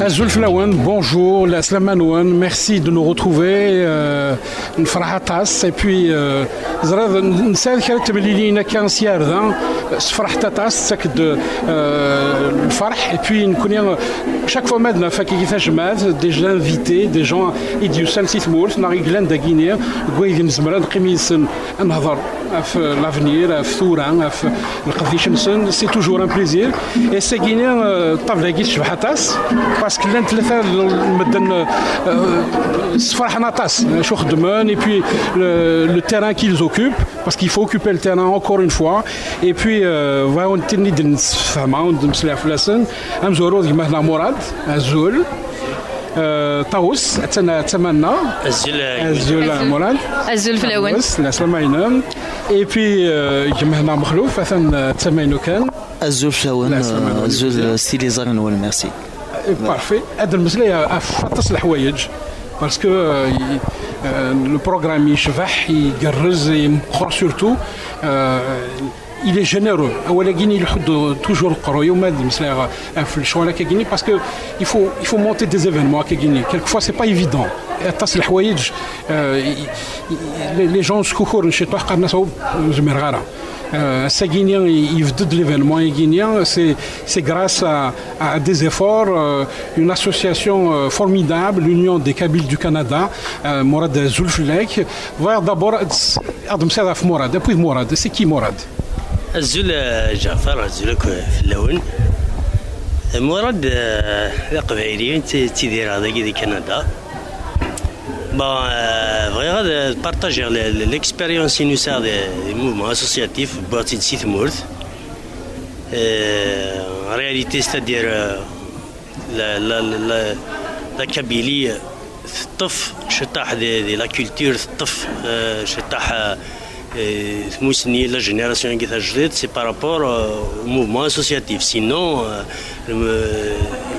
Azul Flawan, bonjour, la Slamanouan, merci de nous retrouver. نفرح طاس et زرا نسال كانت تملي لينا كان سيارة فرحت طاس تاكد الفرح et puis نكون chaque fois مادنا فكيفاش مات دي جون انفيتي دي جون يديوسان سيتمورت ناري كلان دا غينيا كويدين زمرا قيميس نهضر في لافنير في ثوران في القضيه شمسن سي توجور ان بليزير اي سي غينيا طابله كي تشبح طاس باسكو لان ثلاثه مدن فرحنا طاس شو خدمان et puis le terrain qu'ils occupent parce qu'il faut occuper le terrain encore une fois et puis va تني نفهموا نمسلها في لسن امزورو كيما هنا مراد الزول طاووس تمنى الزول مراد الزول فلاون لا سلامينا اي بي كيما هنا مخلوف مثلا تماينو كان الزول فلاون الزول ستيليزارن ولا ميرسي بارفي هذا المسألة فاطس الحوايج باسكو لو بروغرام يشبح يقرز يمقر سورتو il est généreux. Il faut toujours le وما المسألة في الشغل كجيني parce que il faut monter des événements كجيني. Quelquefois c'est pas évident. تصل الحوايج les gens سكوكور نشي توقع الناس زمير غارة. Guinéen, il veut de l'événement guinéen, c'est grâce à des efforts, une association formidable, l'Union des Kabyles du Canada, Morad Zulflek. Voilà d'abord, Adam Sadaf Morad, depuis Morad, c'est qui Morad? الزول جعفر الزولك في اللون مراد قبائلي تيدير هذا كي كندا بغي بارطاجير l'expérience initiale des mouvements associatifs بواتي سيث مورث en réalité c'est-à-dire la Kabylie الطف شطاح دي لا كولتور الطف شطاح موسني لا جينيراسيون كي تجديد سي بارابور au mouvement associatif sinon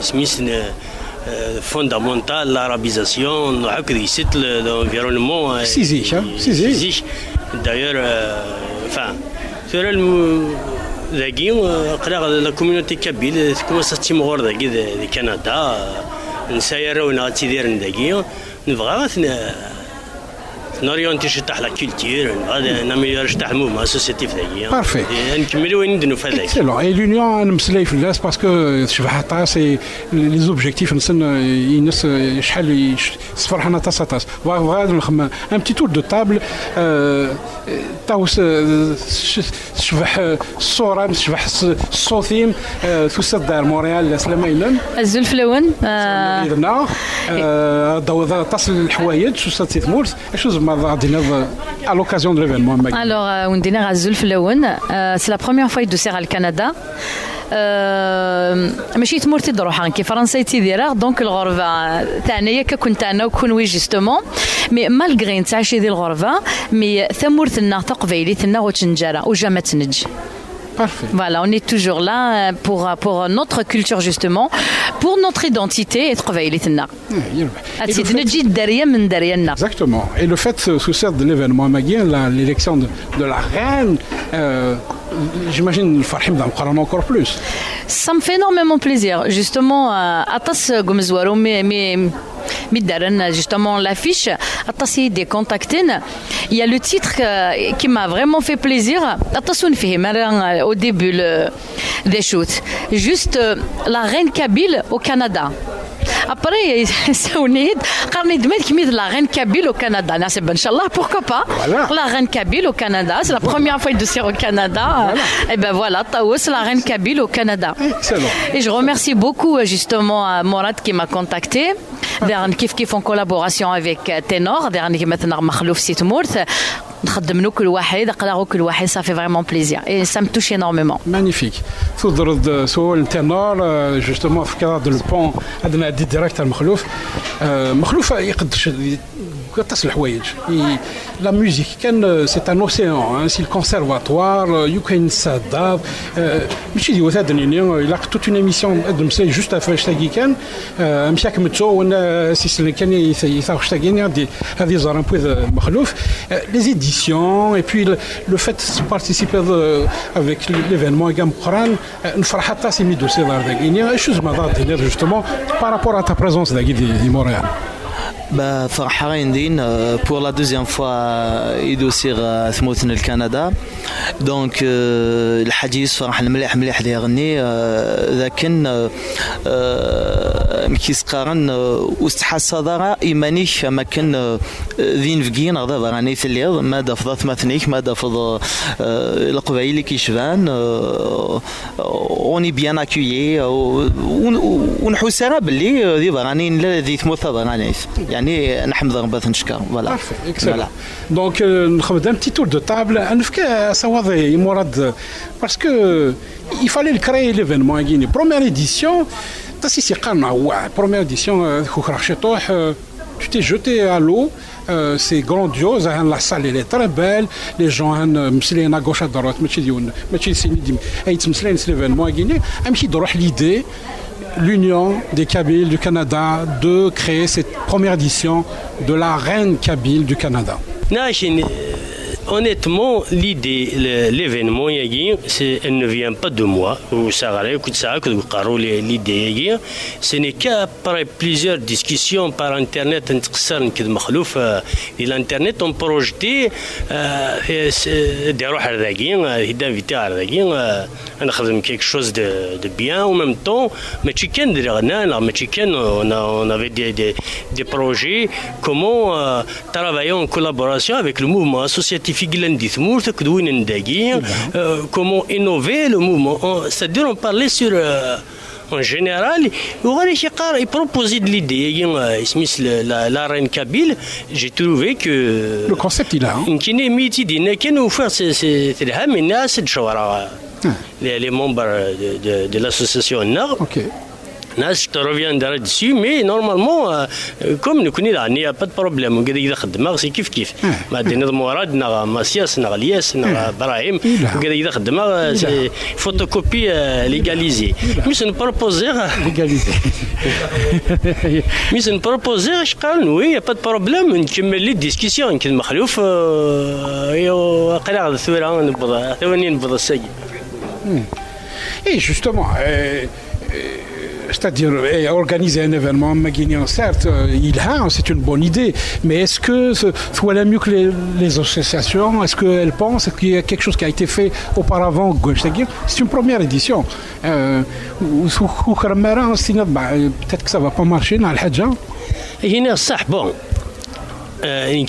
سميس fondamental l'arabisation هكذا يسيت l'environnement سيزيك d'ailleurs enfin sur ذاكي قرا لا كوميونيتي كابيل كوماسا تيمغور ذاكي دي كندا نسايرونا تيدير ذاكي نبغى نوريونتي شطح لا كولتور غادي ناميور شطح الموفمون اسوسياتيف ذاكي بارفي نكملوا وين ندنو في هذاك اكسلون اي لونيون نمسلاي في الناس باسكو شبح طاس سي لي زوبجيكتيف نسن ينس شحال صفر حنا طاس فوالا نخمم ان بتي تور دو طابل طاوس شبح الصوره شبح الصوثيم توسد دار مونريال سلامينا الزول فلون اذنا ضوء تصل الحوايج توسد تيمورت شو à l'occasion de l'événement. Alors, on dit c'est la première fois que je suis au Canada. ماشي تمرتي دروحان كي فرنسا تيديرها دونك الغرفه تاعنا كنت انا وكونوي جوستومون مي مالغري نتعشي ديال الغرفه مي ثمورتنا تقبيليتنا وتنجرا وجا تنج. Parfait. Voilà, on est toujours là pour notre culture justement, pour notre identité et Exactement. Et le fait sous certes de l'événement magien, l'élection de la reine, j'imagine le Farhim d'Amqaran encore plus. Ça me fait énormément plaisir. Justement, Atas Gomezwaro, mais justement l'affiche, Atas des contactés. Il y a le titre qui m'a vraiment fait plaisir. Attention, au début des shoots. Juste la reine Kabyle au Canada. Après, la reine Kabyle au Canada. Inch'Allah, pourquoi pas? Voilà. La reine Kabyle au Canada. C'est la première fois de au Canada. Voilà. Et ben voilà, Taous, la reine Kabyle au Canada. Excellent. Et je remercie beaucoup justement Morad qui m'a contacté. Qui font collaboration avec Ténor. Qui maintenant Makhlouf Sitmourt. نخدم كل واحد اقرا كل واحد صافي فريمون بليزير اي سا متوشي انورميمون مانيفيك تضرب سؤال التنور جوستومون في كادر دو البون عندنا دي ديريكتور مخلوف يقد تصل الحوايج لا ميوزيك كان سي ان اوسيان سي الكونسيرفاتوار يو كاين ساداب ماشي دي وثادني إلا toute une émission de مسي juste afin تاقي كان مشاك متو وانا سيسل كان يثاوش تاقيني هذه زار un peu مخلوف les éditions et puis le fait de participer avec l'événement Gam Quran نفرح حتى سي ميدو سي دار داقيني شو زعما ضاد justement par rapport à ta présence داقي دي Montréal. Bah, pour la deuxième fois, يدوسير ثموثنا الكندا. Donc الحديث فرح المليح ديالني لكن كيسقارن واستحس ضرا ايمانيش ما كان ذين فكين غدا راني ثليض ما دافض ثمثنيك ما دافض القبائل كيشبان اوني بيان اكيي ونحسها باللي ذي راني الذي ثموث راني يعني نحمد ربي نشكر فوالا دونك ناخذ un petit tour de table نفك سواضي مراد parce que il fallait créer l'événement Guinée première édition تاسيسي قارنا هو première édition خوخرشطوح tu t'es jeté à l'eau c'est grandiose la salle elle est très belle les gens مسلين à gauche à droite ماشي ديون ماشي سيدي اي تمسلين l'événement Guinée امشي تروح l'idée l'Union des Kabyles du Canada de créer cette première édition de la Reine Kabyle du Canada. Honnêtement, l'idée, l'événement, elle ne vient pas de moi. L'idée, ce n'est qu'après plusieurs discussions par Internet, l'Internet ont projeté quelque chose de bien en même temps. On avait des projets, comment travailler en collaboration avec le mouvement associatif. Comment innover le mouvement, c'est-à-dire on parlait sur en général il proposait de l'idée la reine Kabyle. J'ai trouvé que le concept il a les membres de l'association Nord. Je te reviendrai dessus, mais normalement, comme nous connaissons, il n'y a pas de problème. C'est kiff. Mourad, Massias, Lies, Brahim, c'est photocopie légalisée. Mais c'est une proposition. Mais c'est une proposition, je crois, oui, il n'y a pas de problème. On peut les discussions, on peut Makhlouf, et justement, c'est-à-dire organiser un événement maguinien, certes, c'est une bonne idée, mais est-ce que c'est mieux que les associations? Est-ce qu'elles pensent qu'il y a quelque chose qui a été fait auparavant? C'est une première édition. Peut-être que ça ne va pas marcher dans le Hadja. Bon. Il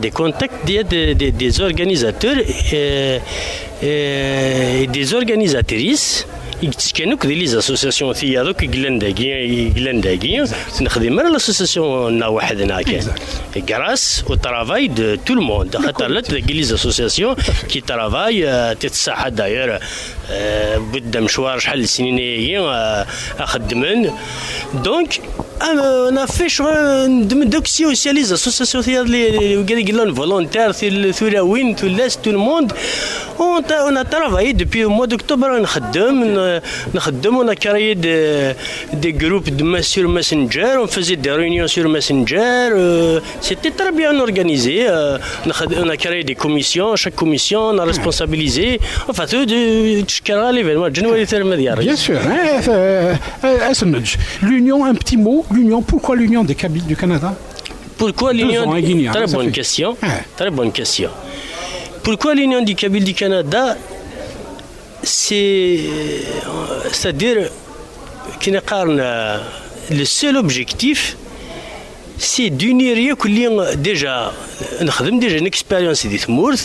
des contacts des organisateurs et des organisatrices. كانوا كذي les associations في هذوك جلنداكي نخدم على l'association وحدنا كان grâce au travail de tout le monde خاطر les associations qui travaillent تتصح d'ailleurs بدا مشوار شحال سنين خدمن دونك on a fait aussi les associations les volontaires tout le monde on a travaillé depuis le mois d'octobre on a créé des groupes sur Messenger, on faisait des réunions sur Messenger, c'était très bien organisé. On a créé des commissions, chaque commission on a responsabilisé, enfin tout de l'événement. Bien sûr, l'union, un petit mot, l'union, pourquoi l'union des Kabyles du Canada? Pourquoi l'union? Très bonne question. Pourquoi l'union du Kabyle du Canada? C'est-à-dire le seul objectif c'est d'unir déjà une expérience de Tmourth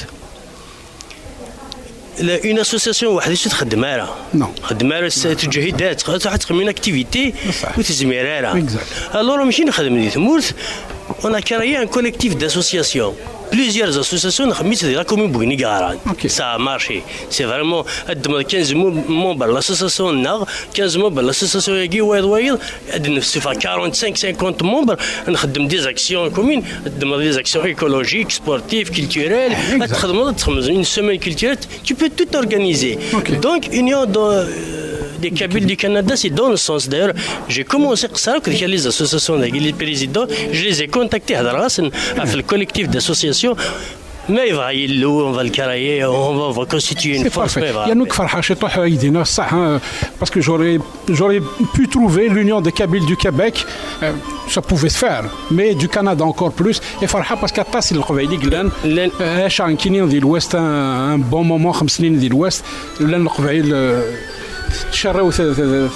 une association واحده شو تخدمها خدمها تجهيدات تخدم من اكتيفيتي وتزميرها الوغ ماشي نخدم دي تمورث on a créé un collectif d'associations. Plusieurs associations de la commune Bougni-Garan. Ça a marché. C'est vraiment 15 membres de l'association NAR, 15 membres de l'association Yagi Oued, 45-50 membres. On a des actions communes, des actions écologiques, sportives, culturelles. Une semaine culturelle, tu peux tout organiser. Donc, Union des Kabyles du Canada, c'est dans le sens. D'ailleurs, j'ai commencé à ça, que les associations, les présidents, je les ai contactés à le collectif d'associations. Mais on va le carrer, on va constituer une force. Il y a nous parce que j'aurais pu trouver l'Union des Kabyles du Québec, ça pouvait se faire, mais du Canada encore plus. Et Farha parce qu'à c'est le Qbaïli Glen, Shankini de l'Ouest, un bon moment, 5 سنين de l'Ouest, le Qbaïl.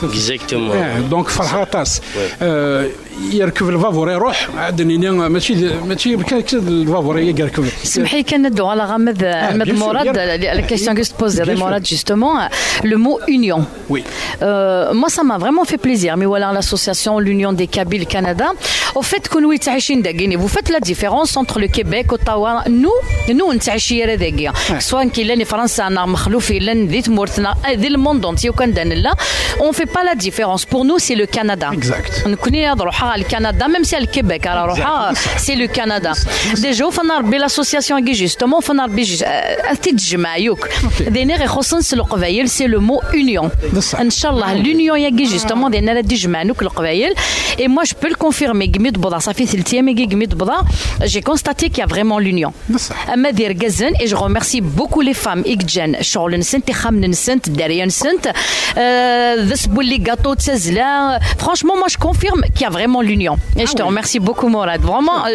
Exactement. Donc Farha Tass. يركب الفافور يروح عندنا ماشي الفافور يركب. سمحي كان ندو على غامض مراد la question que se pose Morad justement le mot union. Oui. Moi ça m'a vraiment fait plaisir mais voilà l'association l'Union des Kabyles Canada au fait que nous تعيشين داكين vous faites la différence entre le Québec Ottawa nous نتعيشي راه داكيا سواء كاين فرنسا انا مخلوف الا نديت مورتنا ذي الموند انتي وكان لا on fait pas la différence pour nous c'est le Canada. Exact. نكوني نروحها le Canada même si le Québec راه روحها c'est le Canada. déjà فانا ربي l'association كي justement فانا ربي تتجمع يوك دينا غير خصنص القبايل c'est le mot union ان شاء الله l'union يجي justement دينا لا تجمعنوك القبايل et moi je peux le confirmer قميت بضع صافي 3 ايام قميت بضع j'ai constaté qu'il y a vraiment l'union اما دير غزن et je remercie beaucoup les femmes إكجان شغل نسنت خامن نسنت داريا نسنت ذسبوا لي gâteaux تسزلا franchement moi je confirme qu'il y a vraiment l'union et je te remercie beaucoup Morad vraiment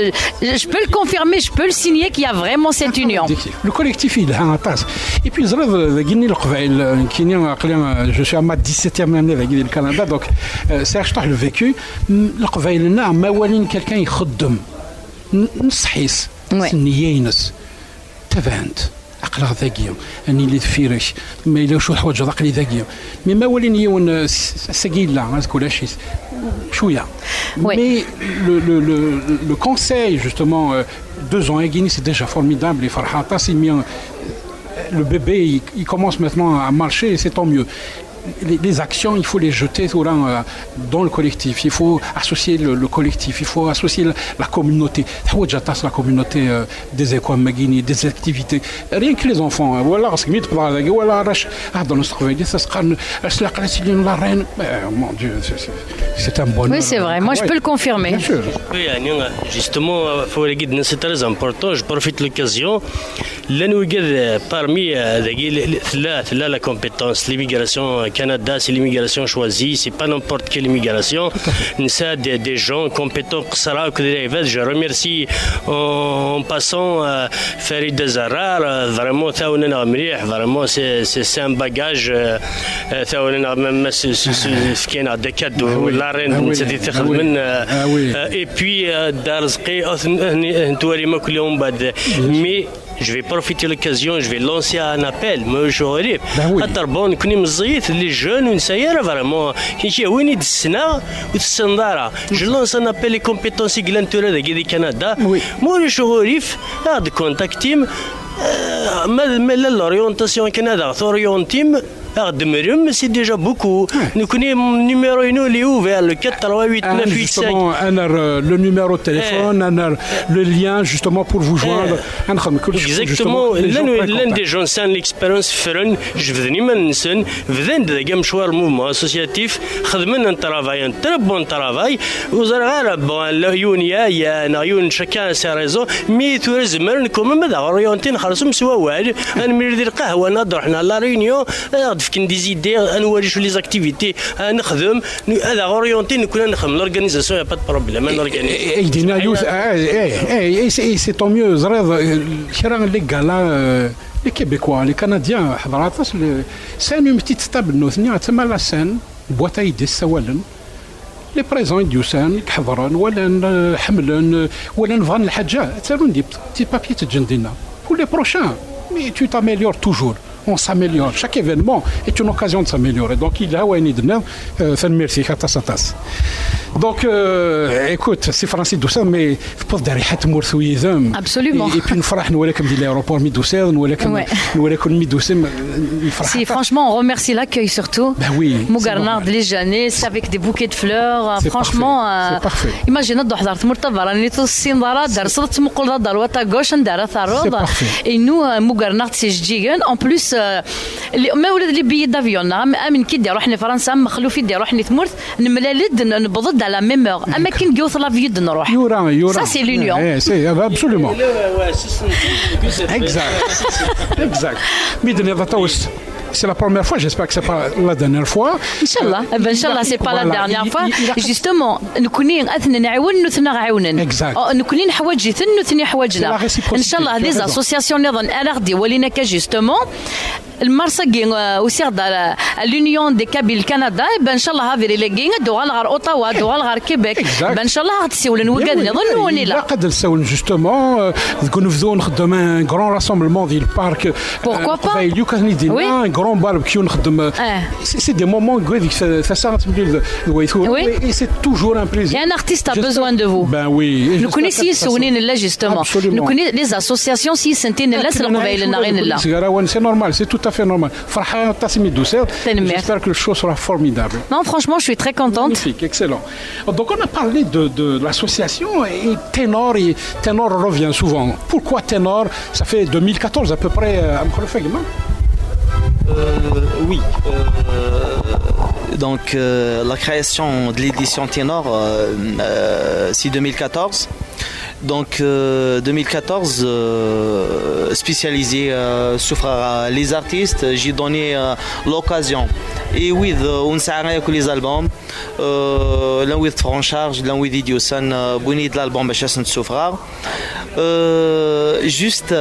je peux le confirmer je peux le signer qu'il y a vraiment cette union le collectif il a un tasse et puis زرد قلني القبائل كينيا قلنا je suis à ma 17e année avec le Canada donc c'est je le vécu القبائل لنا ما والين quelqu'un يخدم نصحيس نيينس تبانت عقل ذاكيا اني اللي تفيرش ما الا شو حوايج عقلي ذاكيا مي ما ولين يون ساكيلا كل شيء شويه mais le conseil justement 2 ans et Guinée c'est déjà formidable et Farhata c'est bien le bébé il commence maintenant à marcher et c'est tant mieux. Les actions, il faut les jeter dans le collectif. Il faut associer le collectif. Il faut associer la communauté. La communauté des écoles, des activités. Rien que les enfants. Voilà, mon Dieu, c'est un bonheur. Oui, c'est vrai. Moi, je peux le confirmer. Bien sûr. Oui, justement, c'est très important. Je profite de l'occasion. Parmi la compétence, l'immigration Canada, c'est l'immigration choisie, c'est pas n'importe quelle immigration. C'est des gens compétents. Je remercie en passant Farid Zarar, vraiment, vraiment c'est un bagage. Et puis, mais je vais profiter de l'occasion, je vais lancer un appel. Moi, je suis les jeunes, une saillère, vraiment. Je lance un appel les compétences glanturées du Canada. Moi, je suis de contacter l'orientation Canada, c'est déjà beaucoup. Nous connaissons le numéro il est ouvert, le 438-985. Le numéro de téléphone, le lien justement pour vous joindre. Exactement. L'un des gens sans l'expérience ferme, je venais maintenant, venant de Gamchoir mouvement associatif, خدمنا un très bon travail. Vous avez chacun sa raison, mais tout le monde comme orienté خلاص سوا واحد انا ندير قهوه نضرب حنا لا ريونيون فكن دي زيدي نوري شو لي اكتيفيتي نخدم هذا اورينتي نكون نخدم لورغانيزاسيون با بروبليم ايدينا يوث اي سي طون ميو زريض كرا لي كالا لي كيبيكوا لي كنديان حضرات سان يوم تيتستابل نوثني تما لا سان بواطاي دي سوالن لي بريزون يديوسان يحضرن ولا حملن ولا نبغى الحاجه تالون دي بتي بابي تجندينا pour les prochains mais tu t'améliores toujours on s'améliore chaque événement est une occasion de s'améliorer donc il a ouais ni de neuf merci Khatas Donc, écoute, c'est Francis Doucet, mais faut dire qu'il y a des Absolument. Et puis, nous faisons comme dit l'aéroport Midoucet, nous faisons Midoucet. Si, franchement, on remercie l'accueil surtout. Ben oui. Mougarnard, les Janais, avec des bouquets de fleurs. Franchement, c'est parfait. Imagine, tu as dit que راني توصين دارات درست مقول دار وتا غوش ندار ثروض اي نو مقرنات سجيجن ان بليس ما ولد لي بي دافيون امن كي دير روحني فرنسا مخلوفي دير روحني تمرت نملالد نبضد على ميمور اما كي نقيوث لا فيد نروح يورا سا سي لونيون سي ابسولومون exact ميدني ضطوس. C'est la première fois, j'espère que c'est pas la dernière fois. Inch'Allah, Inch'Allah, c'est pas la dernière fois. Justement, nous connaissons أثنى نعاون نثنى عاونن. نكونين حواجي ثن نثني حواجنا. Inch'Allah, des associations نظن أرغدي ولينا justement. المرسقي وسيغدا l'Union des Kabyles Canada ان شاء الله هذه اللي جينا دوال غير اوتاوا دوال غير كيبيك ان شاء الله غتسولن وكاد نظن وني لا قد نسولن جوستومون نفذو نخدم ان غران راسومبلمون ديال البارك بوركوا با يو كان دينا ان غران باربيكيو نخدم سي دي مومون غاديك ça تملي الويثو اي سي توجور ان بليزير un artiste a besoin de vous ben oui nous connaissons سونين لا justement nous connaissons les associations si سنتين لا سلقبايل نغين لا c'est normal c'est tout à fait normal. J'espère que le show sera formidable. Non, franchement, je suis très contente. Magnifique, excellent. Donc, on a parlé de l'association et Ténor revient souvent. Pourquoi Ténor? Ça fait 2014 à peu près. Oui. Donc, la création de l'édition Ténor, c'est 2014. Donc 2014, spécialisé sur les artistes, j'ai donné l'occasion. Et oui, on s'est arrêté avec les albums. L'un with Francharge, l'un with Idiosan, bonnet de l'album Bachassan de Soufrar. Juste,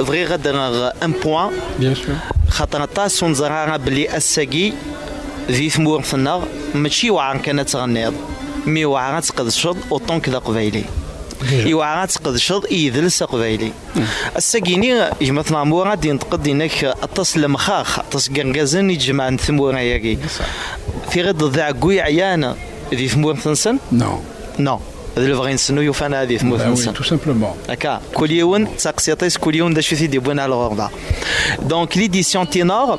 vrai un point. Bien sûr. خاطر son زرعة بلي الساقي ذي ثمور في النار ماشي وعن كانت غنيض. مي وعا تقدشض اوطون كذا قبايلي يوعا تقدشض يذلس قبايلي الساكيني جمعتنا مو غادي ينتقد انك اتصل مخاخ اتصل كنكازن يجمع ثمورا ياكي في غد ضاع كوي عيانه ذي ثمور ثنسن نو هذا اللي بغي نسنو يوفانا هذه ثمور ثنسن تو سامبلومون هكا كل يوم تسقسيطيس كل يوم داش في ديبونا على الغربه دونك ليديسيون تينور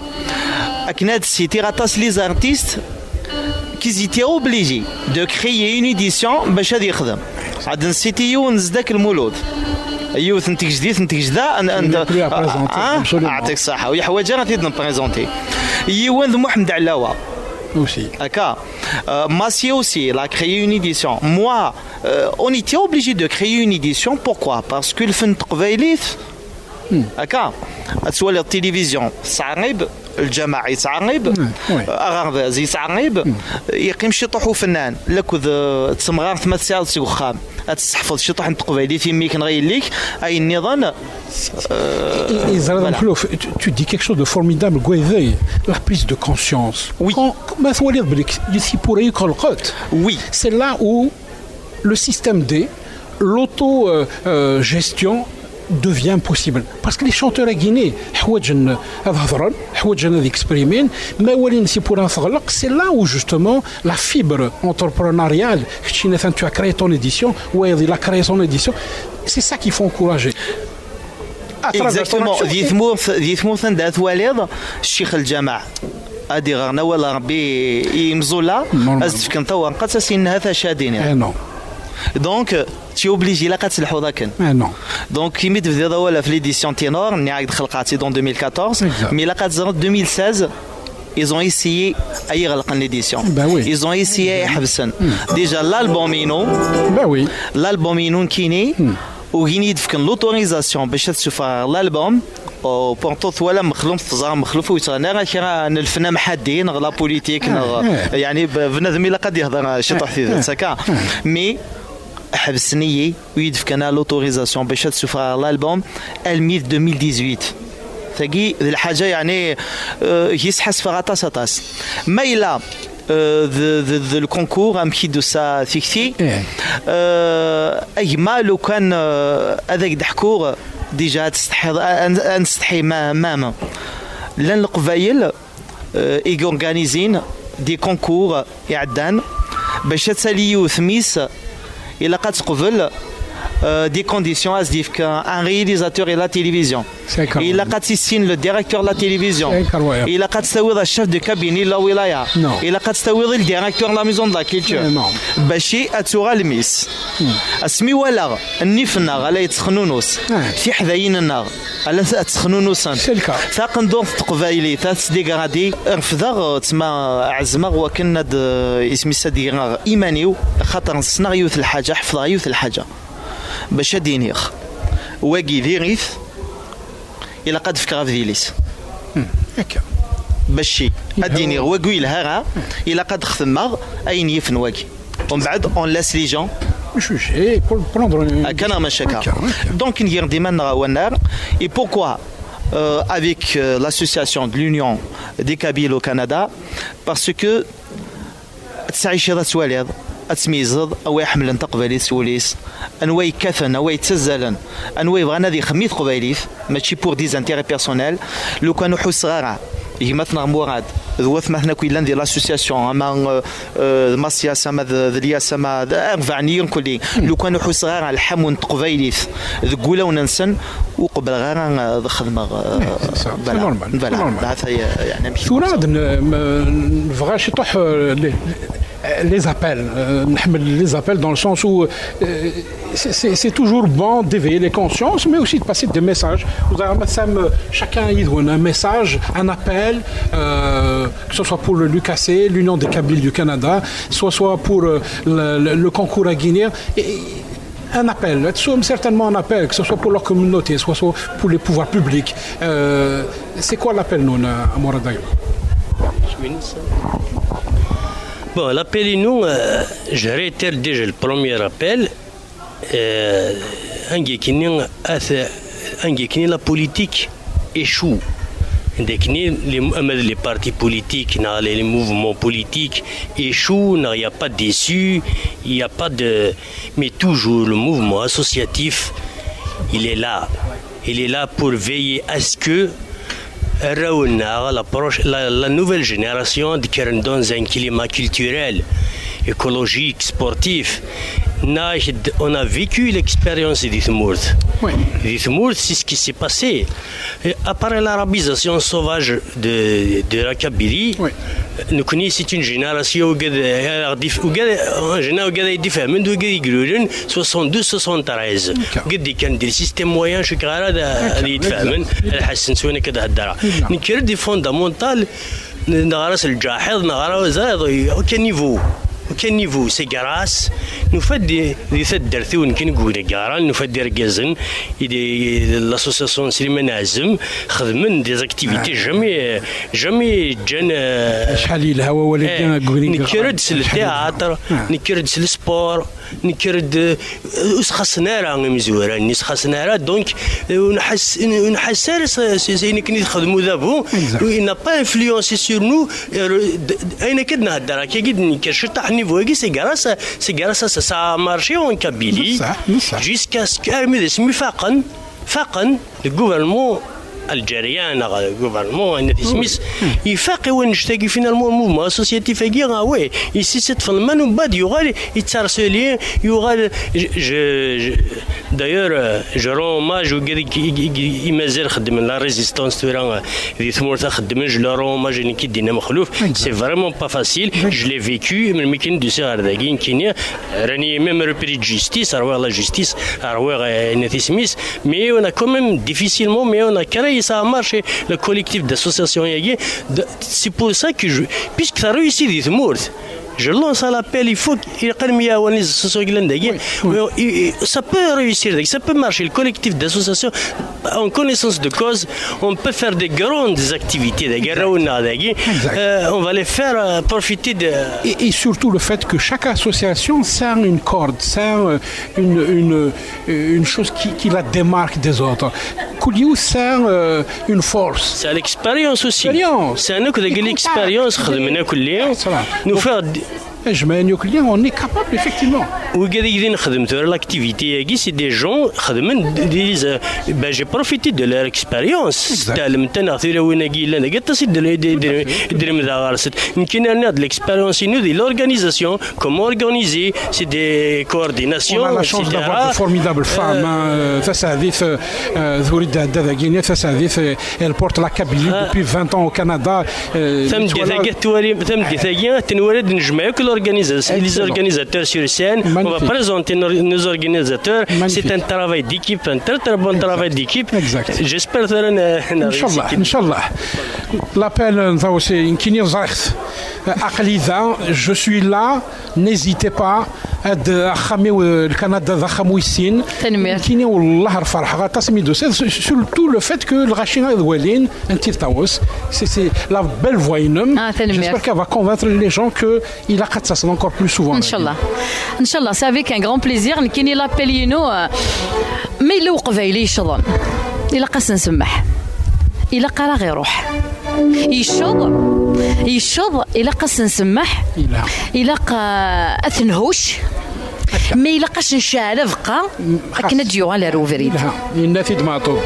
اكناد سيتي غاتاس لي زارتيست qu'ils étaient obligés de créer une édition باش هذا يخدم عاد نسيتي ونزدك المولود ايوه انت جديد انت جدا انت يعطيك الصحه وهي حوايج غادي نبريزونتي ايوه محمد علاوه aussi d'accord Massy aussi il a créé une édition moi on était obligé de créer une édition pourquoi parce que le فن تقبايليت d'accord تسوى التلفزيون صعيب الجماعة يتعرب أغرب يتعرب يقيم شي طوحو فنان لكذ تسمغار 8 ساعات سيوخام تستحفظ شي طوح نتقبايلي في ميك نغير ليك أي النظام Tu dis quelque chose de formidable, Gouévé, la prise de conscience. Oui. Oui. C'est là où le système D, l'auto-gestion devient possible. Parce que les chanteurs à Guinée, c'est là où justement la fibre entrepreneuriale, tu as créé ton édition, ou il a créé son édition, c'est ça qu'il faut encourager. Exactement. ديثمو ثندات والد الشيخ الجامع هادي غرنا ولا ربي يمزولا ازف كنطوا قد انها شادين نو دونك تي اوبليجي لا كتسلحوا ذاك نو دونك كيما تبدا ولا في ليديسيون تينور ني عاد خلقاتي دون 2014 مي لا كتزرد 2016 ils ont essayé à يغلق l'édition. Ben oui. Ils ont essayé يحبسن. Déjà l'album Ino. Ben oui. L'album Ino كيني وغيني دفكن لوتوريزاسيون باش تشوف الالبوم او بونطوط ولا مخلوف تزار مخلوف ويتغنى غير الفنان محدين لا بوليتيك يعني بنادم الا قد يهضر شي طح في ذاتك مي حبسني ويدفكن لوتوريزاسيون باش تشوف الالبوم الميد 2018 ثقي الحاجه يعني يسحس في غطاس طاس ما الا le concours un petit de ça fixé اجمال لو كان هذاك دحكور ديجا نستحي ماما لان القبايل اورغانيزين دي كونكور يعدان باش تساليو ثميس الا قد تقبل des conditions à se dire qu'un réalisateur et la télévision. Il a qu'à signer le directeur de la télévision. Il a qu'à s'avoir le chef de cabinet de la wilaya. Il a qu'à s'avoir le directeur de la maison de la culture. Bachi أتوغا الميس. اسمي ولا النيفنا على يتخنونوس. في حذاين النار. على تخنونوسان. ثاقن دون تقبايلي ثاث ديغرادي رفضا تما عزمه وكنا اسمي سديغ ايمانيو خاطر السيناريو في الحاجه حفظها يوث الحاجه. باش دينيخ واقي ديريث الى قد فكر في ديليس هكا باش اديني واقي لها الى قد خدمه اين يفن واقي ومن بعد اون لاس لي جون مش بروندر كان مشاكل دونك ندير ديما نغاونار اي بوركوا avec l'association de l'Union des Kabyles au Canada parce que تعيش هذا سواليض أتميزض أو يحمل تقبليس وليس أنوا يكثن أو يتسزلن أنوا يبغى ذي خميت قبيليس ماشي بور دي زانتيري بيرسونيل لو كانوا حسغارا يمثنا مراد ذوث مثلا كويلان دي لاسوسياسيون اما ماسياسا ما ذلياسا ما ارفعني كلي لو كانوا حسغارا الحمون تقبيليس ذقولا وننسن وقبل غير خدمه فوالا هذا يعني شو راد نفغاش يطيح les appels, les appels dans le sens où c'est toujours bon d'éveiller les consciences, mais aussi de passer des messages. Chacun y donne un message, un appel, que ce soit pour le l'UKC, l'Union des Kabyles du Canada, soit pour le concours à Guinée. Un appel, certainement un appel, que ce soit pour leur communauté, soit pour les pouvoirs publics. C'est quoi l'appel, nous, à Moradayo? Bon, l'appel, nous, je réitère déjà le premier appel. La politique échoue. Les partis politiques, les mouvements politiques échouent, il n'y a pas d'issue, il n'y a pas de... Mais toujours, le mouvement associatif, il est là. Il est là pour veiller à ce que la nouvelle génération dans un climat culturel, écologique, sportif. On a vécu l'expérience d'Ithmourt. Oui. D'Ithmourt, c'est ce qui s'est passé. Après l'arabisation sauvage de la Kabylie, oui. Nous connaissons c'est une génération où il 72-73. كان دي سيستم موين شكرا هذا يتفاهمن الحسن سوينا كذا هالدرا نكير دي فوندامونتال نغرس الجاحظ نغرس aucun niveau c'est grâce nous fait des درثون كي نقول قارن nous fait des رجزن l'association سليمان عزم خدمن des activités jamais جن شحال الهوا ولكن نكرد التياتر نكرد السبور نكرد خاصنا راه مزوره الناس خاصنا راه دونك ونحس سي كني نخدموا دابو وإن با انفلونسي سور نو اين كدنا هضره كي قد نكرشط نيفو كي سي غراس سا مارشي اون كابيلي جيسكا سكارمي اسمي فاقن الغوفرنمون الجريان الغوفرنمون ان تسميس يفاقي ونشتاقي فينالمون الموفمون اسوسياتيف كي وي يسي سيت فالمان ومن بعد يغال يتسارسلي يغال دايور جو رون ماج مازال خدم لا ريزيستونس تورا دي ثمورتا خدم جو رون ماج كي دينا مخلوف سي فريمون با فاسيل جو لي فيكو من ميكين دو سي هرداكين كينيا راني ميم ريبري جوستيس راه لا جوستيس راه ان تسميس مي اون كوميم ديفيسيلمون مي اون ça a marché, le collectif d'associations. C'est pour ça que puisque ça a réussi d'Ithmourt, je lance à l'appel, il faut qu'il y ait des associations. Ça peut réussir, ça peut marcher. Le collectif d'associations, en connaissance de cause, on peut faire des grandes activités. On va les faire profiter de... Et surtout le fait que chaque association sert une corde, sert une chose qui la démarque des autres. Kouliou sert une force. C'est l'expérience aussi. C'est un autre l'expérience. Nous faire on est capable effectivement L'activité, c'est des gens qui j'ai profité de leur expérience. De l'expérience de l'organisation, comment organiser, c'est des coordinations. On a la chance d'avoir de formidables femmes. Elle porte la Kabylie depuis 20 ans au Canada. Les organisateurs sur scène, on va présenter nos organisateurs. C'est un travail d'équipe, un très très bon travail d'équipe. J'espère que Inch'Allah. L'appel, je suis là, n'hésitez pas. Le Canada surtout le fait que le c'est la belle voix. J'espère qu'elle va convaincre les gens qu'il a ça encore plus souvent. Inch'Allah, c'est avec un grand plaisir. Nous l'appelons mais il وقفايلي يشظن إلا قاس نسمح إلا قرا غير روح يشظ إلا قاس نسمح إلا أثنهوش ما إلا قاش نشعل بقى أكنا ديو على روفريد النافذ معطوب.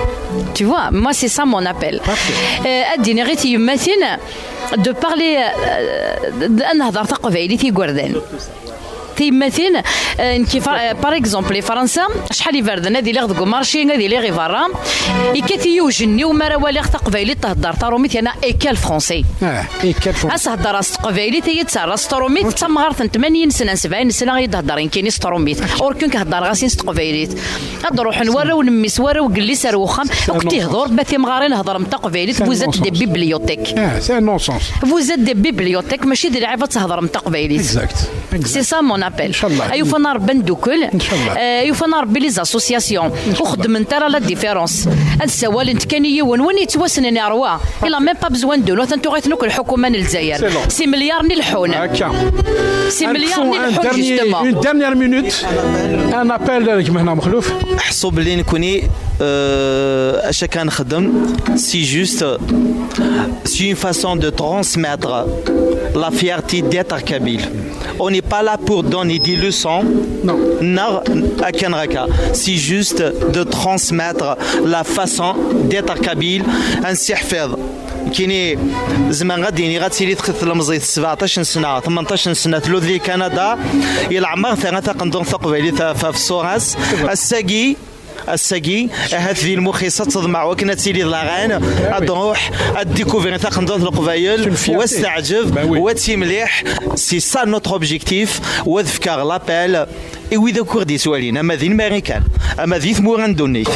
Tu vois, moi c'est ça mon appel. أديني غير يمثل de parler أنا هضرت قبايلي في قردان تيمثل كيف باغ اكزومبل فرنسا شحال يفردنا هذه اللي غدكو مارشي هذه اللي غيفرا يكاتي يوجني وما راه والي قبايلي تهضر تروميت انا ايكال فرونسي اس هضر قبايلي تيتسرى ستروميت تمغار 80 سنه 70 سنه غيهضر كاين ستروميت اوركون كهضر غاسين قبايلي هضروح نورا ونميس ورا وقلي سار وخام وقتي هضر باتي مغارين هضر نتا قبايلي فوزات دي بيبليوتيك سي نونسونس فوزات دي بيبليوتيك ماشي دي لعيبه تهضر نتا قبايلي سي سا مون ابل يوفنا ربي ندوكل يوفنا ربي لي زاسوسياسيون وخدم انت لا ديفيرونس هاد السوال انت كان وين يتوسنني روا الا ميم با بزوان دو لو تنتو غيتنوك الحكومه الجزائر سي مليار نلحون سي مليار نلحون جوستومون une dernière minute un appel كما هنا مخلوف حسوا بلي نكوني اش كنخدم سي جوست سي une façon de transmettre la fierté d'être kabyle. On n'est pas là pour donner des leçons. Non. C'est juste de transmettre la façon d'être kabyle. Un sihfid. كيني زمان غادي غاتسيري تخث المزيد 17 سنه 18 سنه تلو ذي كندا الى عمر ثلاثه قندون ثقبيلي في الصوراس الساقي هذه المخيصات تضمع وكنا تسيلي لاغان تروح ديكوفير تاع قندون القبايل واستعجب وتي مليح سي سا نوتر اوبجيكتيف وذكر لابيل وإذا كردي سوالين أما ذي الماريكان أما ذي ثموران دونيك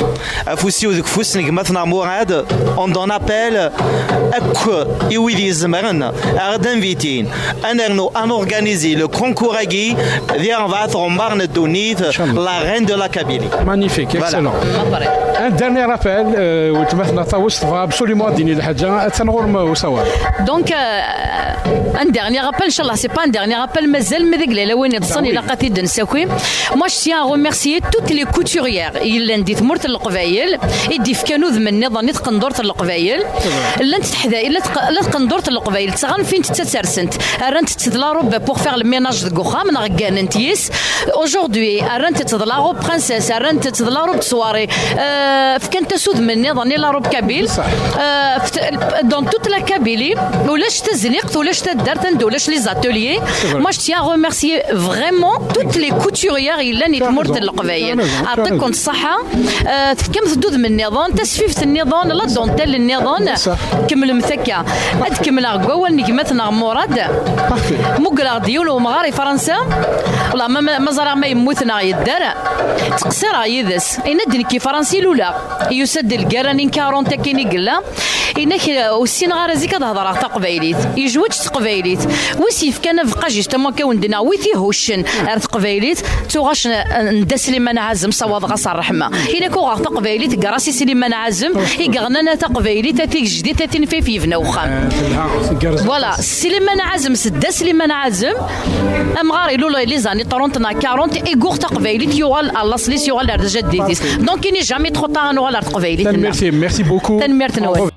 أفوسيو ذك فوسنك مثلا مراد أون دون أبيل أكو إوذي زمرن أردن فيتين أنرنو أن أورغانيزي لو كونكوراغي ذي أنفات رومبارن دونيت لا رين دو لا كابيلي مانيفيك اكسلون ان ديرنيير ابيل وتمثلنا تاوس ابسوليمون ديني الحاجه تنغرم وسوا دونك ان ديرنيير ابيل ان شاء الله سي با ان ديرنيير ابيل مازال مذاك لا وين يتصني لقاتي دنساكوي Moi, je tiens à remercier toutes les couturières. Il a dit تمرت القبايل يدي فكانو ذمن نظام تقندورت القبايل لا تحدا لا تقندورت القبايل تغن فين تتسرسنت رانت تدلا روب بور فير الميناج دو خام نغكان انتيس aujourd'hui رانت تدلا روب برانسيس رانت تدلا روب سواري فكان تسود من نظام لا روب كابيل دون توت لا كابيلي ولاش تزنيقت ولاش تدارت ولاش لي زاتوليي moi je tiens à remercier vraiment toutes les couturières إلا نتمرت القبايل أعطيكم الصحة كم تدود من النظام تسفيفة النظام لا دونتيل النظام كمل مثكا كمل قوة نجمتنا مراد مقرا ديول ومغاري فرنسا والله ما زرع ما يموتنا يدار تقصر يدس إن كي فرنسي لولا يسد الجرانين كارون تكيني قلا إنك والسين غارزي كتهضر تقبايليت يجوج تقبايليت وسيف كان بقى جيستمون كوندنا ويتي هوشن تقبايليت توغاش ندا سليمان عازم صواد غاص الرحمه إلا كو غا تقبايليت كراسي سليمان عازم يغنانا تقبايليت تاتيك جديد تاتين في يفنا وخام فوالا سليمان عازم سدا سليمان عازم امغاري لولا لي زاني 30 40 ايغور تقبايليت يوغال الله سليس يوغال رجال ديتيس دونك كاين جامي تخو طا نوغال تقبايليت ميرسي بوكو تنميرت نوال